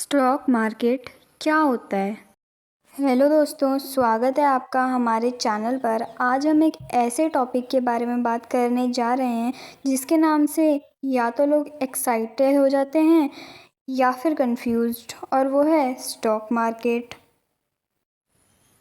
Stock market क्या होता है? हेलो दोस्तों, स्वागत है आपका हमारे चैनल पर। आज हम एक ऐसे टॉपिक के बारे में बात करने जा रहे हैं जिसके नाम से या तो लोग एक्साइटेड हो जाते हैं या फिर कंफ्यूज्ड, और वो है स्टॉक मार्केट।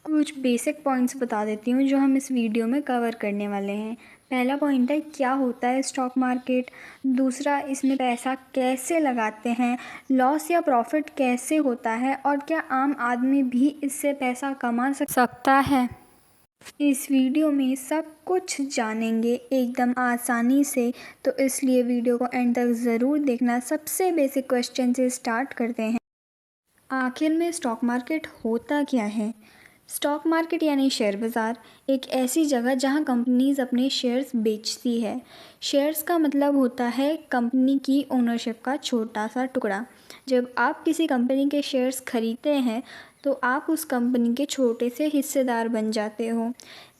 कुछ बेसिक पॉइंट्स बता देती हूँ जो हम इस वीडियो में कवर करने वाले हैं। पहला पॉइंट है क्या होता है स्टॉक मार्केट। दूसरा, इसमें पैसा कैसे लगाते हैं, लॉस या प्रॉफिट कैसे होता है, और क्या आम आदमी भी इससे पैसा कमा सकता है। इस वीडियो में सब कुछ जानेंगे एकदम आसानी से, तो इसलिए वीडियो को एंड तक ज़रूर देखना। सबसे बेसिक क्वेश्चन से स्टार्ट करते हैं। आखिर में स्टॉक मार्केट होता क्या है? स्टॉक मार्केट यानी शेयर बाज़ार एक ऐसी जगह जहां कंपनीज अपने शेयर्स बेचती है। शेयर्स का मतलब होता है कंपनी की ओनरशिप का छोटा सा टुकड़ा। जब आप किसी कंपनी के शेयर्स खरीदते हैं तो आप उस कंपनी के छोटे से हिस्सेदार बन जाते हो।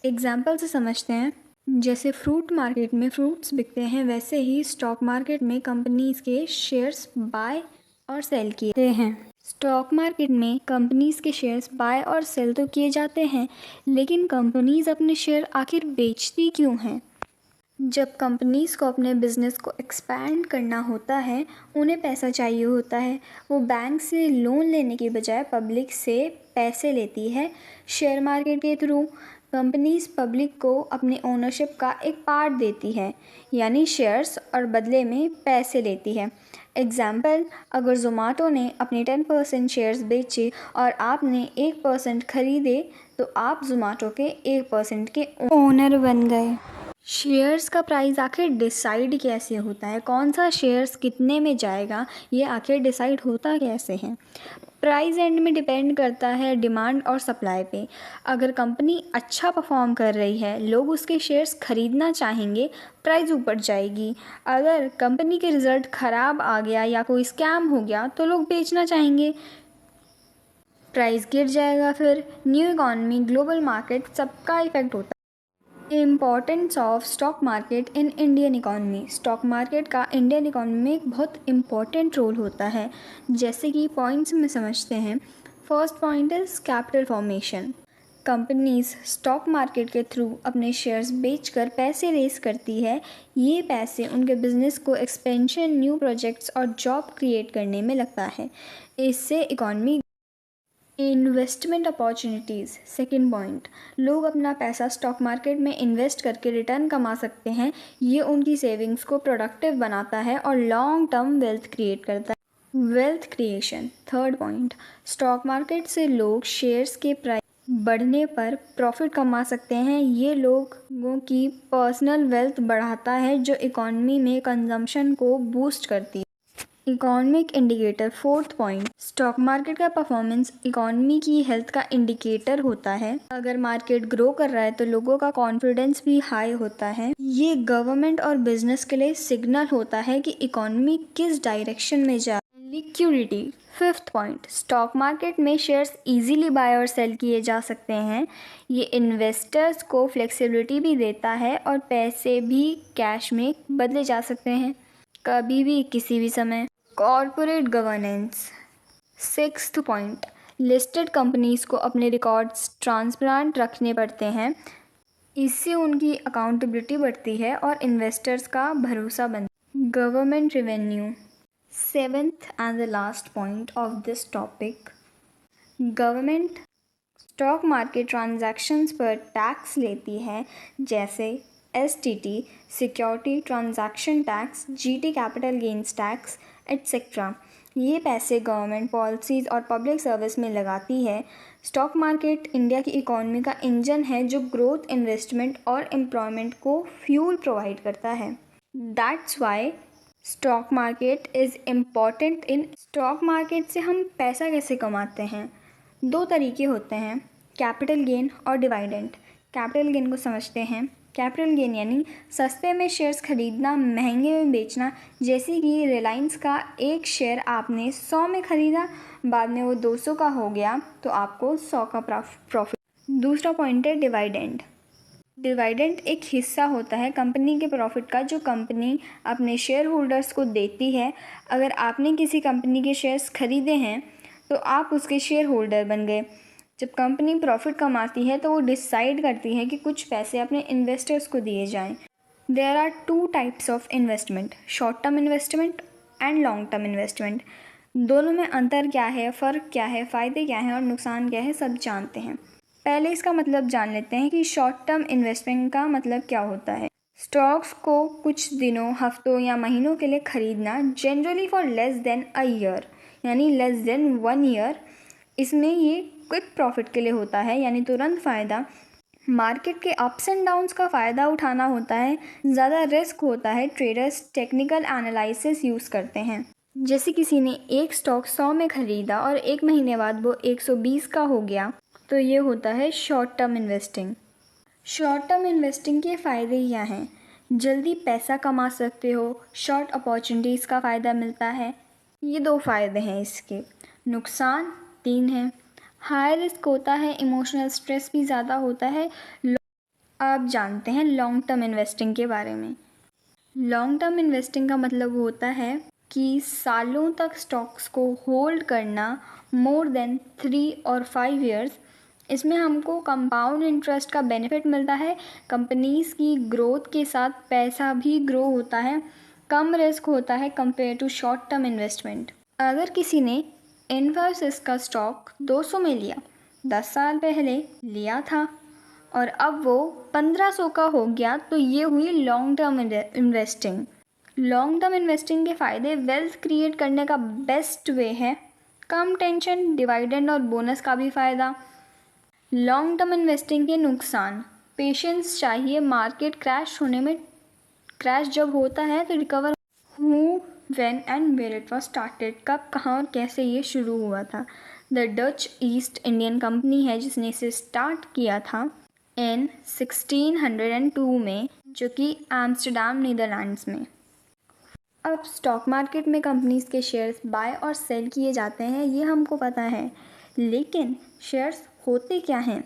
एग्जाम्पल से समझते हैं। जैसे फ्रूट मार्केट में फ्रूट्स बिकते हैं, वैसे ही स्टॉक मार्केट में कंपनीज के शेयर्स बाय और सेल किए हैं। स्टॉक मार्केट में कंपनीज के शेयर्स बाय और सेल तो किए जाते हैं, लेकिन कंपनीज अपने शेयर आखिर बेचती क्यों हैं? जब कंपनीज को अपने बिजनेस को एक्सपैंड करना होता है, उन्हें पैसा चाहिए होता है। वो बैंक से लोन लेने के बजाय पब्लिक से पैसे लेती है। शेयर मार्केट के थ्रू कंपनीज पब्लिक को अपनी ओनरशिप का एक पार्ट देती है, यानी शेयर्स, और बदले में पैसे लेती है। एग्जाम्पल, अगर जोमेटो ने अपने 10% शेयर्स बेचे और आपने 1% खरीदे, तो आप जोमेटो के 1% के ओनर बन गए। शेयर्स का प्राइस आखिर डिसाइड कैसे होता है? कौन सा शेयर्स कितने में जाएगा, ये आखिर डिसाइड होता कैसे है? प्राइस एंड में डिपेंड करता है डिमांड और सप्लाई पे। अगर कंपनी अच्छा परफॉर्म कर रही है, लोग उसके शेयर्स खरीदना चाहेंगे, प्राइस ऊपर जाएगी। अगर कंपनी के रिज़ल्ट ख़राब आ गया या कोई स्कैम हो गया तो लोग बेचना चाहेंगे, प्राइस गिर जाएगा। फिर न्यू इकॉनमी, ग्लोबल मार्केट, सबका इफेक्ट होता है। Importance of stock market in Indian economy. Stock market का इंडियन इकॉनमी में एक बहुत इम्पॉर्टेंट रोल होता है। जैसे कि पॉइंट्स में समझते हैं। First point is capital formation. Companies stock market के थ्रू अपने शेयर्स बेचकर पैसे रेस करती है। ये पैसे उनके बिजनेस को एक्सपेंशन, न्यू प्रोजेक्ट्स और जॉब क्रिएट करने में लगता है। इससे economy. Investment opportunities, second point. लोग अपना पैसा स्टॉक मार्केट में इन्वेस्ट करके रिटर्न कमा सकते हैं। ये उनकी सेविंग्स को प्रोडक्टिव बनाता है और लॉन्ग टर्म वेल्थ क्रिएट करता है। Wealth creation, third point. Stock market से लोग शेयर्स के प्राइस बढ़ने पर प्रॉफिट कमा सकते हैं। ये लोगों की पर्सनल वेल्थ बढ़ाता है, जो इकॉनमी में कंजम्पशन को बूस्ट करती है। Economic indicator, fourth point. Stock market का परफॉर्मेंस इकोनॉमी की हेल्थ का इंडिकेटर होता है। अगर मार्केट ग्रो कर रहा है तो लोगों का कॉन्फिडेंस भी हाई होता है। ये गवर्नमेंट और बिजनेस के लिए सिग्नल होता है कि इकोनॉमी किस डायरेक्शन में जा। Liquidity, fifth point. Stock market में शेयर्स इजीली बाय और सेल किए जा सकते हैं। ये इन्वेस्टर्स को फ्लेक्सिबिलिटी भी देता है और पैसे भी कैश में बदले जा सकते हैं, कभी भी, किसी भी समय। Corporate governance, sixth point. Listed companies को अपने रिकॉर्ड्स ट्रांसपेरेंट रखने पड़ते हैं। इससे उनकी अकाउंटेबिलिटी बढ़ती है और इन्वेस्टर्स का भरोसा बनता है। Government revenue, seventh and the last point of this topic. Government stock market transactions पर टैक्स लेती है, जैसे STT, security transaction tax, GT, capital gains tax, etcetera. ये पैसे गवर्नमेंट पॉलिसीज़ और पब्लिक सर्विस में लगाती है। स्टॉक मार्केट इंडिया की इकॉनमी का इंजन है, जो ग्रोथ, इन्वेस्टमेंट और एम्प्लॉयमेंट को फ्यूल प्रोवाइड करता है। That's why stock market is important in. Stock market से हम पैसा कैसे कमाते हैं? दो तरीके होते हैं, कैपिटल गेन और डिविडेंड। कैपिटल गेन को समझते हैं। कैपिटल गेन यानी सस्ते में शेयर्स खरीदना, महंगे में बेचना। जैसे कि रिलायंस का एक शेयर आपने 100 में ख़रीदा, बाद में वो 200 का हो गया, तो आपको 100 का प्रॉफिट। दूसरा पॉइंट है डिविडेंड। डिविडेंड एक हिस्सा होता है कंपनी के प्रॉफिट का, जो कंपनी अपने शेयर होल्डर्स को देती है। अगर आपने किसी कंपनी के शेयर्स खरीदे हैं तो आप उसके शेयर होल्डर बन गए। जब कंपनी प्रॉफिट कमाती है तो वो डिसाइड करती है कि कुछ पैसे अपने इन्वेस्टर्स को दिए जाएं। There are two types of investment, short term investment and long term investment. दोनों में अंतर क्या है, फ़र्क क्या है, फ़ायदे क्या हैं और नुकसान क्या है, सब जानते हैं। पहले इसका मतलब जान लेते हैं कि शॉर्ट टर्म इन्वेस्टमेंट का मतलब क्या होता है। स्टॉक्स को कुछ दिनों, हफ्तों या महीनों के लिए खरीदना, generally for less than a year, यानी लेस देन 1 ईयर। इसमें ये क्विक प्रॉफिट के लिए होता है, यानी तुरंत फ़ायदा। मार्केट के अप्स एंड डाउन्स का फ़ायदा उठाना होता है। ज़्यादा रिस्क होता है। ट्रेडर्स टेक्निकल एनालिसिस यूज़ करते हैं। जैसे किसी ने एक स्टॉक 100 में ख़रीदा और 1 महीने बाद वो 120 का हो गया, तो ये होता है short term investing. Short term investing के फ़ायदे क्या हैं? जल्दी पैसा कमा सकते हो, शॉर्ट अपॉर्चुनिटीज़ का फ़ायदा मिलता है। ये 2 फ़ायदे हैं इसके। नुकसान 3 हैं। हाई रिस्क होता है, इमोशनल स्ट्रेस भी ज़्यादा होता है। आप जानते हैं लॉन्ग टर्म इन्वेस्टिंग के बारे में। लॉन्ग टर्म इन्वेस्टिंग का मतलब होता है कि सालों तक स्टॉक्स को होल्ड करना, मोर देन 3 और 5 ईयर्स। इसमें हमको कंपाउंड इंटरेस्ट का बेनिफिट मिलता है। कंपनीज़ की ग्रोथ के साथ पैसा भी ग्रो होता है। कम रिस्क होता है compare to short term investment. अगर किसी ने इन्फोसिस का स्टॉक 200 में लिया, 10 साल पहले लिया था और अब वो 1500 का हो गया, तो ये हुई long term investing. Long term investing के फ़ायदे, वेल्थ क्रिएट करने का बेस्ट वे है। कम टेंशन, डिविडेंड और बोनस का भी फ़ायदा। लॉन्ग टर्म इन्वेस्टिंग के नुकसान, पेशेंस चाहिए। मार्केट क्रैश जब होता है तो रिकवर हु, when and where it was started, कब, कहाँ और कैसे ये शुरू हुआ था। The Dutch East Indian company है जिसने इसे स्टार्ट किया था इन 1602 में, जो कि एम्स्टर्डम नीदरलैंड्स में। अब स्टॉक मार्केट में कंपनीज के शेयर्स बाय और सेल किए जाते हैं, ये हमको पता है। लेकिन शेयर्स होते क्या हैं?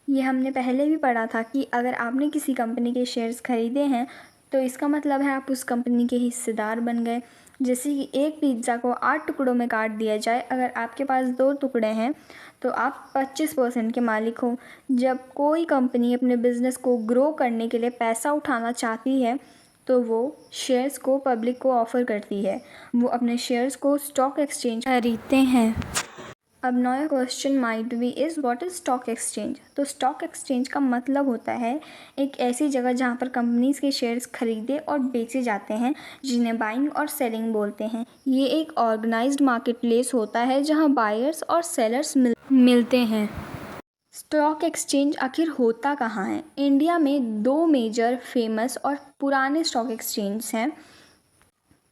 ये हमने पहले भी पढ़ा था कि अगर आपने किसी कंपनी के शेयर्स खरीदे हैं तो इसका मतलब है आप उस कंपनी के हिस्सेदार बन गए। जैसे कि एक पिज़्ज़ा को 8 टुकड़ों में काट दिया जाए, अगर आपके पास 2 टुकड़े हैं तो आप 25% के मालिक हो। जब कोई कंपनी अपने बिज़नेस को ग्रो करने के लिए पैसा उठाना चाहती है तो वो शेयर्स को पब्लिक को ऑफ़र करती है। वो अपने शेयर्स को स्टॉक एक्सचेंज खरीदते हैं। अब नया question might be is what is stock exchange. तो स्टॉक एक्सचेंज का मतलब होता है एक ऐसी जगह जहाँ पर कंपनीज़ के शेयर्स खरीदे और बेचे जाते हैं, जिन्हें बाइंग और सेलिंग बोलते हैं। ये एक ऑर्गेनाइज्ड मार्केट प्लेस होता है जहाँ बायर्स और सेलर्स मिलते हैं। स्टॉक एक्सचेंज आखिर होता कहाँ है? इंडिया में 2 मेजर, फेमस और पुराने स्टॉक एक्सचेंज हैं।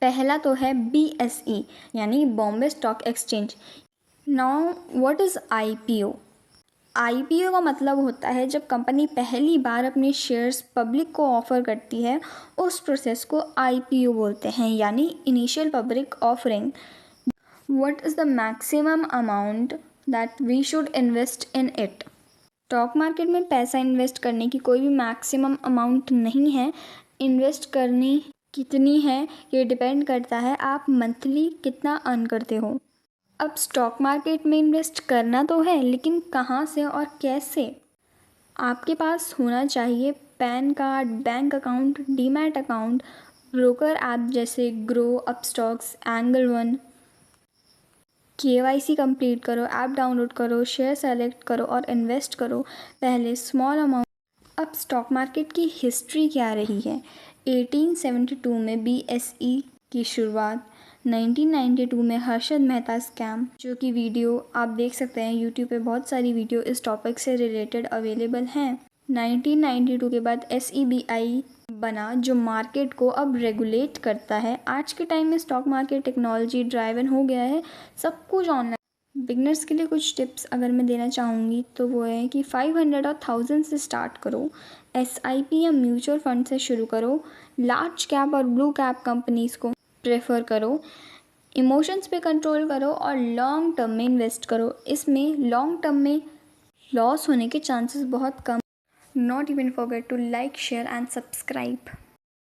पहला तो है BSE, यानी Bombay stock exchange. Now what is IPO? IPO का मतलब होता है जब कंपनी पहली बार अपने शेयर्स पब्लिक को ऑफ़र करती है, उस प्रोसेस को IPO बोलते हैं, यानी initial public offering. What is the maximum amount that we should invest in it? Stock market में पैसा इन्वेस्ट करने की कोई भी मैक्सिमम अमाउंट नहीं है। इन्वेस्ट करनी कितनी है ये डिपेंड करता है आप मंथली कितना अर्न करते हो। अब स्टॉक मार्केट में इन्वेस्ट करना तो है, लेकिन कहाँ से और कैसे? आपके पास होना चाहिए PAN card, bank account, demat account, broker app जैसे Groww, Upstox, Angel One. KYC complete करो, ऐप डाउनलोड करो, शेयर सेलेक्ट करो और इन्वेस्ट करो, पहले स्मॉल अमाउंट। अब स्टॉक मार्केट की हिस्ट्री क्या रही है? 1872 में BSE की शुरुआत, 1992 में हर्षद मेहता स्कैम, जो कि वीडियो आप देख सकते हैं यूट्यूब पे, बहुत सारी वीडियो इस टॉपिक से रिलेटेड अवेलेबल हैं। 1992 के बाद SEBI बना, जो मार्केट को अब रेगुलेट करता है। आज के टाइम में स्टॉक मार्केट टेक्नोलॉजी ड्राइवन हो गया है, सब कुछ ऑनलाइन। बिगनर्स के लिए कुछ टिप्स अगर मैं देना चाहूँगी तो वो है कि 500 और 1000 से स्टार्ट करो। SIP या म्यूचुअल फंड से शुरू करो। लार्ज कैप और ब्लू कैप कंपनीज़ को प्रेफर करो। इमोशंस पे कंट्रोल करो और लॉन्ग टर्म में इन्वेस्ट करो। इसमें लॉन्ग टर्म में लॉस होने के चांसेस बहुत कम। Not even forget to like, share and subscribe.